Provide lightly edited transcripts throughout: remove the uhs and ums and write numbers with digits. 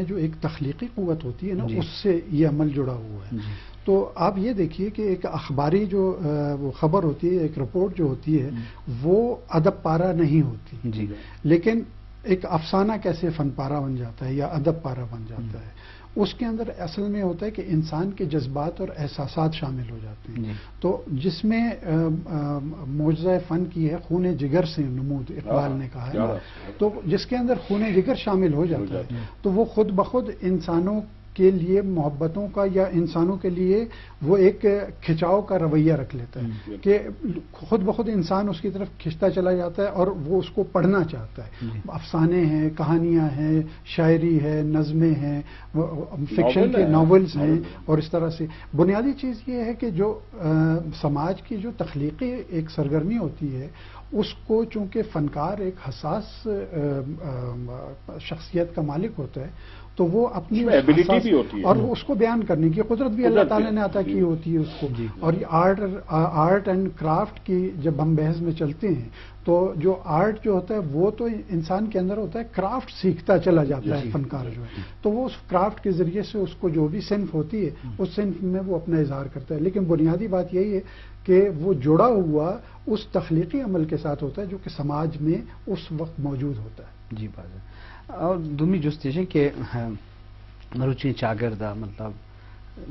جو ایک تخلیقی قوت ہوتی ہے نا، اس سے یہ عمل جڑا ہوا ہے۔ تو آپ یہ دیکھیے کہ ایک اخباری جو وہ خبر ہوتی ہے، ایک رپورٹ جو ہوتی ہے، وہ ادب پارہ نہیں ہوتی، لیکن ایک افسانہ کیسے فن پارہ بن جاتا ہے یا ادب پارہ بن جاتا ہے، اس کے اندر اصل میں ہوتا ہے کہ انسان کے جذبات اور احساسات شامل ہو جاتے ہیں۔ تو جس میں معجزہ فن کی ہے خون جگر سے نمود، اقبال نے کہا ہے، تو جس کے اندر خون جگر شامل ہو جاتا ہے تو وہ خود بخود انسانوں کے لیے محبتوں کا یا انسانوں کے لیے وہ ایک کھچاؤ کا رویہ رکھ لیتا ہے کہ خود بخود انسان اس کی طرف کھنچتا چلا جاتا ہے اور وہ اس کو پڑھنا چاہتا ہے۔ افسانے ہیں، کہانیاں ہیں، شاعری ہے، نظمیں ہیں، فکشن کے ناولز ہیں، اور اس طرح سے بنیادی چیز یہ ہے کہ جو سماج کی جو تخلیقی ایک سرگرمی ہوتی ہے، اس کو چونکہ فنکار ایک حساس شخصیت کا مالک ہوتا ہے، تو وہ اپنی ایبلٹی بھی ہوتی ہے اور اس کو بیان کرنے کی قدرت بھی اللہ تعالیٰ نے عطا کی ہوتی ہے اس کو۔ اور یہ آرٹ اینڈ کرافٹ کی جب ہم بحث میں چلتے ہیں تو جو آرٹ جو ہوتا ہے وہ تو انسان کے اندر ہوتا ہے، کرافٹ سیکھتا چلا جاتا ہے فنکار جو ہے، تو وہ اس کرافٹ کے ذریعے سے اس کو جو بھی صنف ہوتی ہے اس صنف میں وہ اپنا اظہار کرتا ہے۔ لیکن بنیادی بات یہی ہے کہ وہ جڑا ہوا اس تخلیقی عمل کے ساتھ ہوتا ہے جو کہ سماج میں اس وقت موجود ہوتا ہے۔ جی بات ہے۔ اور دومی جستیشن کہ مروچی چاگردہ مطلب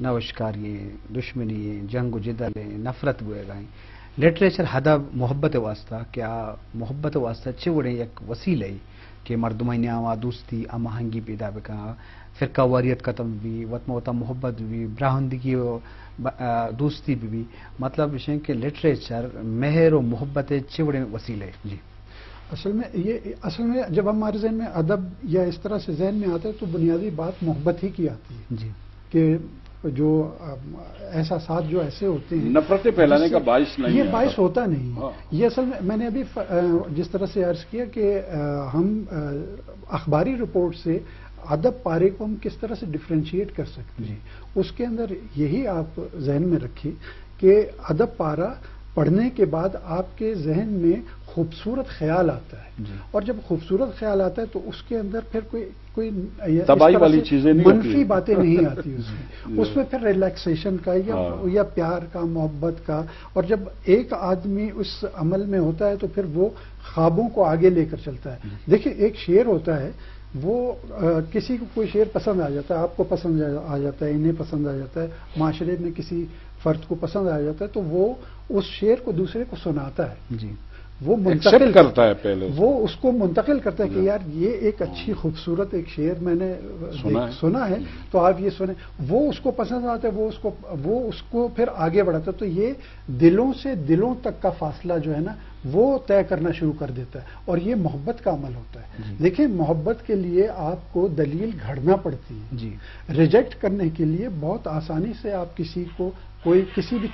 نوشکاری دشمنی جنگ و جدل نفرت بوئے گائیں لٹریچر ہدا محبت واسطہ کیا محبت واسطہ چوڑے ایک وسیلہ کہ مردمین آوا دوستی آہنگی پیدا بکا، فرقہ واریت ختم بھی، وطن وطن محبت بھی، براہندگی و دوستی بھی، مطلب کہ لٹریچر مہر و محبت چوڑے وسیلے۔ جی اصل میں جب ہمارے ذہن میں ادب یا اس طرح سے ذہن میں آتا ہے تو بنیادی بات محبت ہی کی آتی ہے، جی کہ جو احساسات جو ایسے ہوتے ہیں نفرتیں پھیلانے کا باعث نہیں، یہ باعث ہوتا نہیں۔ یہ اصل میں نے ابھی جس طرح سے عرض کیا کہ ہم اخباری رپورٹ سے ادب پارے کو ہم کس طرح سے ڈفرینشیٹ کر سکتے ہیں، اس کے اندر یہی آپ ذہن میں رکھیں کہ ادب پارہ پڑھنے کے بعد آپ کے ذہن میں خوبصورت خیال آتا ہے، اور جب خوبصورت خیال آتا ہے تو اس کے اندر پھر کوئی تباہی والی چیزیں نہیں، منفی باتیں نہیں آتی اس میں پھر ریلیکسیشن کا یا پیار کا، محبت کا، اور جب ایک آدمی اس عمل میں ہوتا ہے تو پھر وہ خوابوں کو آگے لے کر چلتا ہے۔ دیکھیں ایک شعر ہوتا ہے، وہ کسی کو کوئی شعر پسند آ جاتا ہے، آپ کو پسند آ جاتا ہے، انہیں پسند آ جاتا ہے، معاشرے میں کسی فرد کو پسند آ جاتا ہے تو وہ اس شعر کو دوسرے کو سناتا ہے، جی وہ منتقل کرتا ہے، پہلے وہ اس کو منتقل کرتا ہے کہ یار یہ ایک اچھی خوبصورت ایک شعر میں نے سنا ہے تو آپ یہ سنیں، وہ اس کو پسند آتا ہے، وہ اس کو پھر آگے بڑھاتا ہے، تو یہ دلوں سے دلوں تک کا فاصلہ جو ہے نا وہ طے کرنا شروع کر دیتا ہے، اور یہ محبت کا عمل ہوتا ہے۔ دیکھیں محبت کے لیے آپ کو دلیل گھڑنا پڑتی ہے، ریجیکٹ کرنے کے لیے بہت آسانی سے آپ کسی کو کسی بھی